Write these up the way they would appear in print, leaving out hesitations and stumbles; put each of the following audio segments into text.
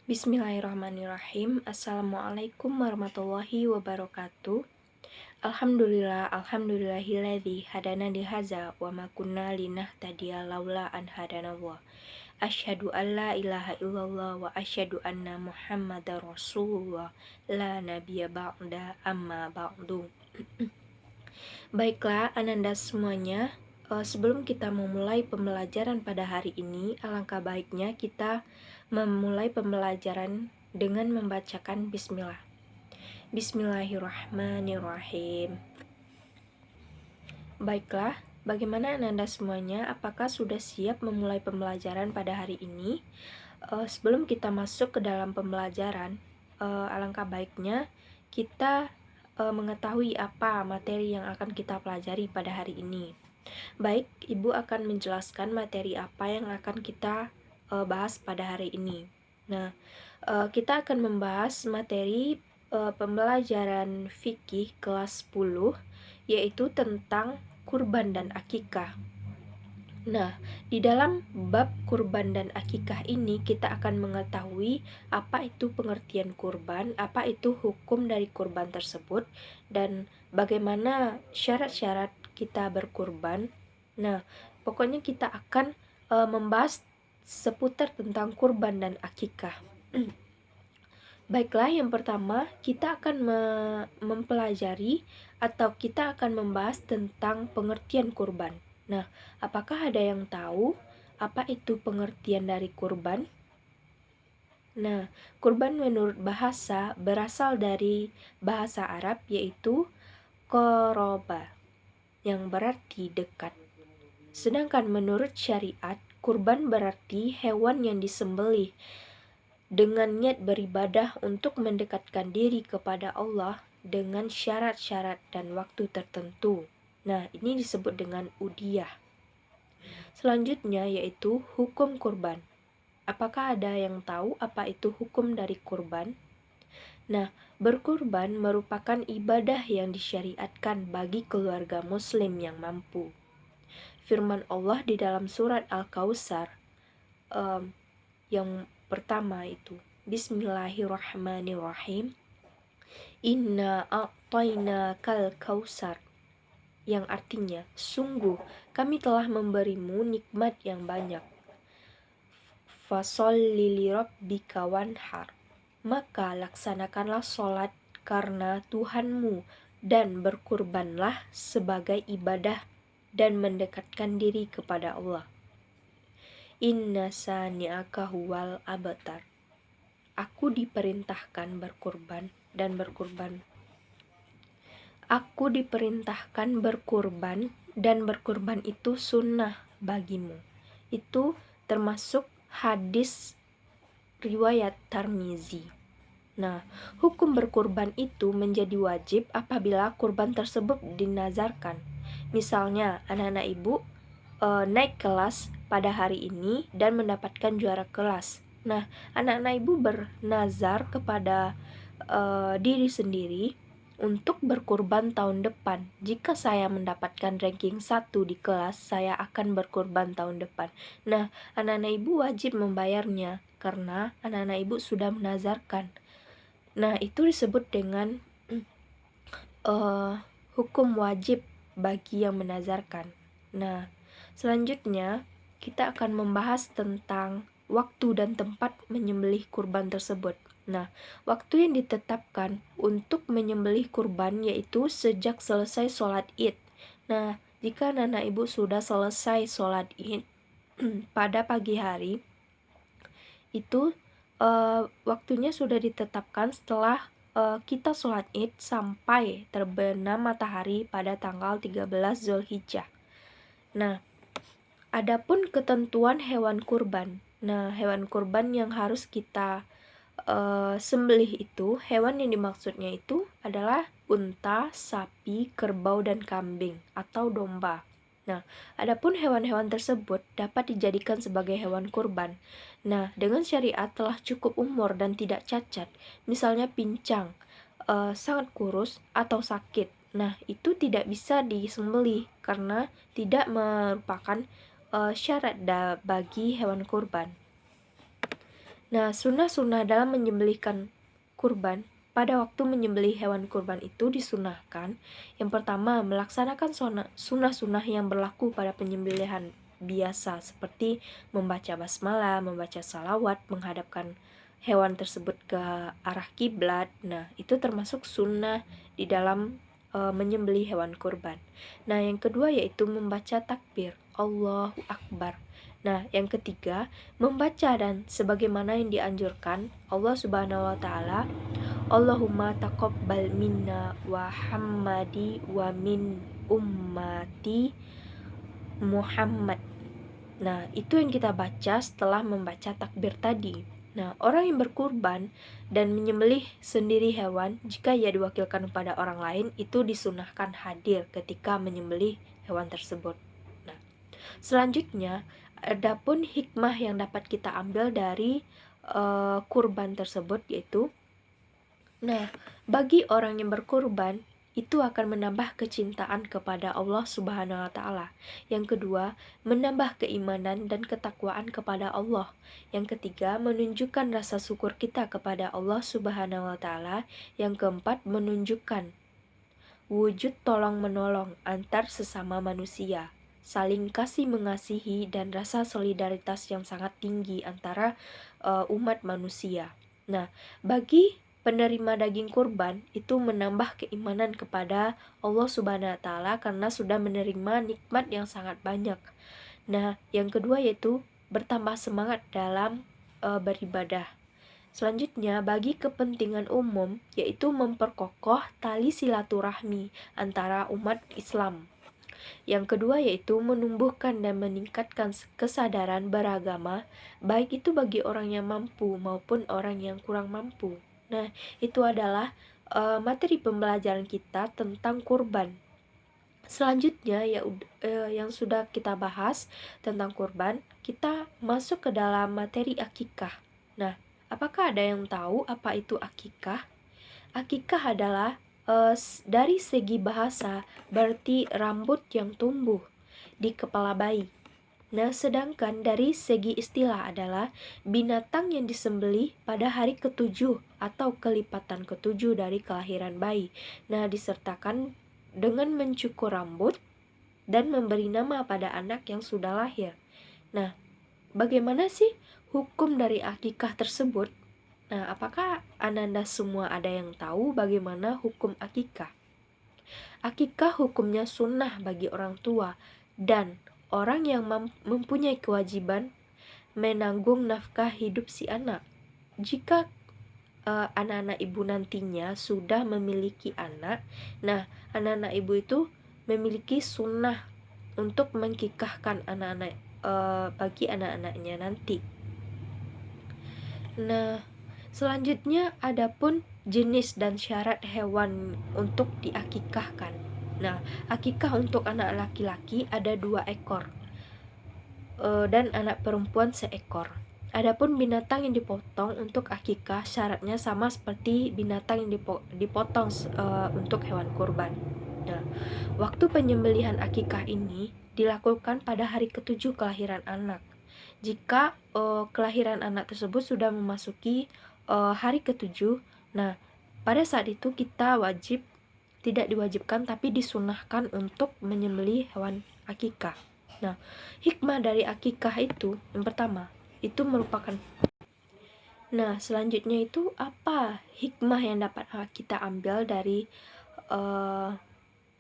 Bismillahirrahmanirrahim. Assalamualaikum warahmatullahi wabarakatuh. Alhamdulillahilladzi hadana lihaza wa ma kunna linahtadiya laula an hadanallah. Asyhadu an la ilaha illallah wa asyhadu anna Muhammadar Rasulullah la nabiyya ba'da amma ba'du. Baiklah, ananda semuanya, sebelum kita memulai pembelajaran pada hari ini, alangkah baiknya kita memulai pembelajaran dengan membacakan bismillah. Bismillahirrahmanirrahim. Baiklah, bagaimana ananda semuanya? Apakah sudah siap memulai pembelajaran pada hari ini? Sebelum kita masuk ke dalam pembelajaran, alangkah baiknya kita mengetahui apa materi yang akan kita pelajari pada hari ini. Baik, Ibu akan menjelaskan materi apa yang akan kita bahas pada hari ini. Nah, kita akan membahas materi pembelajaran fikih kelas 10, yaitu tentang kurban dan akikah. Nah, di dalam bab kurban dan akikah ini kita akan mengetahui apa itu pengertian kurban, apa itu hukum dari kurban tersebut, dan bagaimana syarat-syarat kita berkurban. Nah, pokoknya kita akan membahas seputar tentang kurban dan akikah. Baiklah, yang pertama kita akan mempelajari atau kita akan membahas tentang pengertian kurban. Nah, apakah ada yang tahu apa itu pengertian dari kurban? Nah, kurban menurut bahasa berasal dari bahasa Arab yaitu qoroba, yang berarti dekat. Sedangkan menurut syariat, kurban berarti hewan yang disembelih dengan niat beribadah untuk mendekatkan diri kepada Allah dengan syarat-syarat dan waktu tertentu. Nah, ini disebut dengan udhiyah. Selanjutnya yaitu hukum kurban. Apakah ada yang tahu apa itu hukum dari kurban? Nah, berkurban merupakan ibadah yang disyariatkan bagi keluarga muslim yang mampu. Firman Allah di dalam surat Al-Kautsar yang pertama itu, Bismillahirrahmanirrahim. Inna a'tainakal kautsar, yang artinya, sungguh kami telah memberimu nikmat yang banyak. Fasholli lirabbika wanhar, maka laksanakanlah sholat karena Tuhanmu, dan berkurbanlah sebagai ibadah dan mendekatkan diri kepada Allah. Inna sani'aka huwal abtar. Aku diperintahkan berkurban dan berkurban itu sunnah bagimu. Itu termasuk hadis riwayat Tirmizi. Nah, hukum berkurban itu menjadi wajib apabila kurban tersebut dinazarkan. Misalnya, anak-anak ibu naik kelas pada hari ini dan mendapatkan juara kelas. Nah, anak-anak ibu bernazar kepada diri sendiri untuk berkurban tahun depan. Jika saya mendapatkan ranking 1 di kelas, saya akan berkurban tahun depan. Nah, anak-anak ibu wajib membayarnya karena anak-anak ibu sudah menazarkan. Nah, itu disebut dengan hukum wajib bagi yang menazarkan. Nah, selanjutnya kita akan membahas tentang waktu dan tempat menyembelih kurban tersebut. Nah, waktu yang ditetapkan untuk menyembelih kurban yaitu sejak selesai sholat Id. Nah, jika anak-anak ibu sudah selesai sholat Id pada pagi hari, itu waktunya sudah ditetapkan setelah kita sholat Id sampai terbenam matahari pada tanggal 13 Zulhijjah. Nah, adapun ketentuan hewan kurban. Nah, hewan kurban yang harus kita sembelih itu, hewan yang dimaksudnya itu adalah unta, sapi, kerbau, dan kambing atau domba. Nah, adapun hewan-hewan tersebut dapat dijadikan sebagai hewan kurban. Nah, dengan syariat telah cukup umur dan tidak cacat, misalnya pincang, sangat kurus, atau sakit. Nah, itu tidak bisa disembelih karena tidak merupakan syarat bagi hewan kurban. Nah, sunnah-sunnah dalam menyembelihkan kurban, pada waktu menyembelih hewan kurban itu disunahkan. Yang pertama, melaksanakan sunnah-sunnah yang berlaku pada penyembelihan biasa, seperti membaca basmalah, membaca salawat, menghadapkan hewan tersebut ke arah kiblat. Nah, itu termasuk sunnah di dalam menyembelih hewan kurban. Nah, yang kedua yaitu membaca takbir, Allahu Akbar. Nah, yang ketiga, membaca dan sebagaimana yang dianjurkan Allah Subhanahu wa taala, Allahumma taqabbal minna wa hammadi wa min ummati Muhammad. Nah, itu yang kita baca setelah membaca takbir tadi. Nah, orang yang berkurban dan menyembelih sendiri hewan, jika ia diwakilkan kepada orang lain, itu disunahkan hadir ketika menyembelih hewan tersebut. Nah, selanjutnya, adapun hikmah yang dapat kita ambil dari kurban tersebut yaitu, nah, bagi orang yang berkurban itu akan menambah kecintaan kepada Allah Subhanahu wa taala. Yang kedua, menambah keimanan dan ketakwaan kepada Allah. Yang ketiga, menunjukkan rasa syukur kita kepada Allah Subhanahu wa taala. Yang keempat, menunjukkan wujud tolong-menolong antar sesama manusia, saling kasih mengasihi dan rasa solidaritas yang sangat tinggi antara umat manusia. Nah, bagi penerima daging kurban itu menambah keimanan kepada Allah Subhanahu wa taala karena sudah menerima nikmat yang sangat banyak. Nah, yang kedua yaitu bertambah semangat dalam beribadah. Selanjutnya, bagi kepentingan umum, yaitu memperkokoh tali silaturahmi antara umat Islam. Yang kedua yaitu menumbuhkan dan meningkatkan kesadaran beragama, baik itu bagi orang yang mampu maupun orang yang kurang mampu. Nah, itu adalah materi pembelajaran kita tentang kurban. Selanjutnya yang sudah kita bahas tentang kurban, kita masuk ke dalam materi akikah. Nah, apakah ada yang tahu apa itu akikah? Akikah adalah dari segi bahasa berarti rambut yang tumbuh di kepala bayi. Nah, sedangkan dari segi istilah adalah binatang yang disembelih pada hari ketujuh atau kelipatan ketujuh dari kelahiran bayi. Nah, disertakan dengan mencukur rambut dan memberi nama pada anak yang sudah lahir. Nah, bagaimana sih hukum dari akikah tersebut? Nah, apakah Ananda semua ada yang tahu bagaimana hukum akikah? Akikah hukumnya sunnah bagi orang tua dan orang yang mempunyai kewajiban menanggung nafkah hidup si anak. Jika anak-anak ibu nantinya sudah memiliki anak, nah anak-anak ibu itu memiliki sunnah untuk mengkikahkan anak-anak bagi anak-anaknya nanti. Nah, selanjutnya adapun jenis dan syarat hewan untuk diakikahkan. Nah, akikah untuk anak laki-laki ada 2 ekor dan anak perempuan seekor. Adapun binatang yang dipotong untuk akikah syaratnya sama seperti binatang yang dipotong untuk hewan kurban. Nah, waktu penyembelihan akikah ini dilakukan pada hari ketujuh kelahiran anak. Jika kelahiran anak tersebut sudah memasuki hari ketujuh, nah pada saat itu kita tidak diwajibkan tapi disunahkan untuk menyembelih hewan akikah. Nah, hikmah dari akikah itu yang pertama, itu merupakan. Nah, selanjutnya itu apa hikmah yang dapat kita ambil dari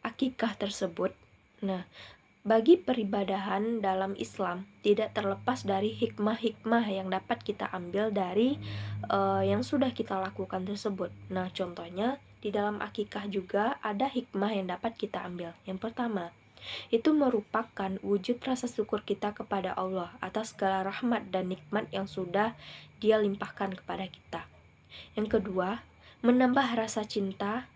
akikah tersebut? Nah, bagi peribadahan dalam Islam tidak terlepas dari hikmah-hikmah yang dapat kita ambil dari yang sudah kita lakukan tersebut. Nah, contohnya di dalam akikah juga ada hikmah yang dapat kita ambil. Yang pertama, itu merupakan wujud rasa syukur kita kepada Allah atas segala rahmat dan nikmat yang sudah Dia limpahkan kepada kita. Yang kedua, menambah rasa cinta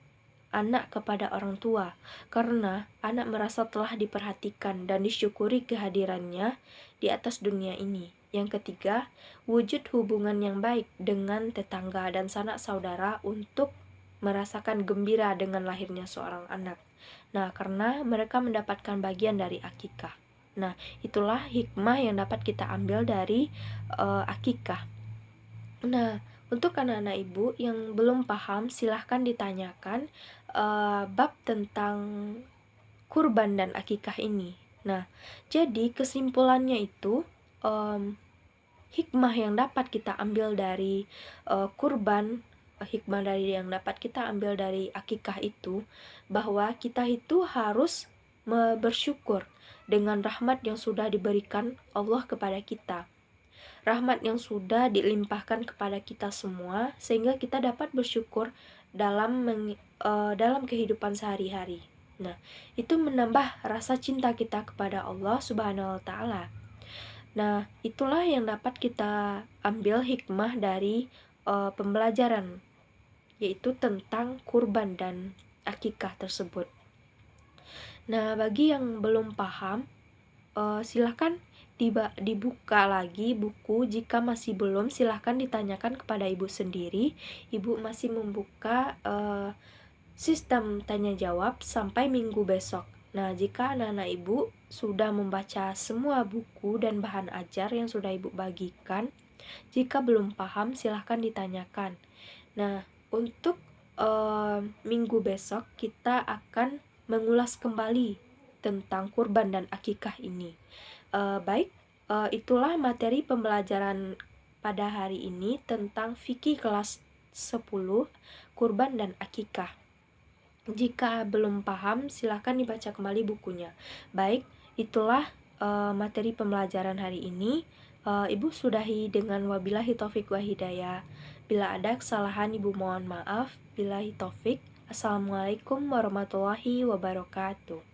anak kepada orang tua, karena anak merasa telah diperhatikan dan disyukuri kehadirannya di atas dunia ini. Yang ketiga, wujud hubungan yang baik dengan tetangga dan sanak saudara untuk merasakan gembira dengan lahirnya seorang anak. Nah, karena mereka mendapatkan bagian dari akikah. Nah, itulah hikmah yang dapat kita ambil dari akikah. Nah, untuk anak-anak ibu yang belum paham, silahkan ditanyakan bab tentang kurban dan akikah ini. Nah, jadi kesimpulannya itu, hikmah yang dapat kita ambil dari kurban, hikmah dari yang dapat kita ambil dari akikah itu, bahwa kita itu harus bersyukur dengan rahmat yang sudah diberikan Allah kepada kita. Rahmat yang sudah dilimpahkan kepada kita semua, sehingga kita dapat bersyukur dalam kehidupan sehari-hari. Nah, itu menambah rasa cinta kita kepada Allah Subhanahu wa taala. Nah, itulah yang dapat kita ambil hikmah dari pembelajaran, yaitu tentang kurban dan akikah tersebut. Nah, bagi yang belum paham, silahkan dibuka lagi buku. Jika masih belum, silahkan ditanyakan kepada ibu sendiri. Ibu masih membuka sistem tanya jawab sampai minggu besok. Nah, jika anak-anak ibu sudah membaca semua buku dan bahan ajar yang sudah ibu bagikan, jika belum paham silahkan ditanyakan. Nah, untuk minggu besok kita akan mengulas kembali tentang kurban dan akikah ini. Baik, itulah materi pembelajaran pada hari ini tentang fikih kelas 10, kurban dan akikah. Jika belum paham, silahkan dibaca kembali bukunya. Baik, itulah materi pembelajaran hari ini. Ibu sudahi dengan wabillahi taufik wa hidayah. Bila ada kesalahan, Ibu mohon maaf. Billahi taufik. Assalamualaikum warahmatullahi wabarakatuh.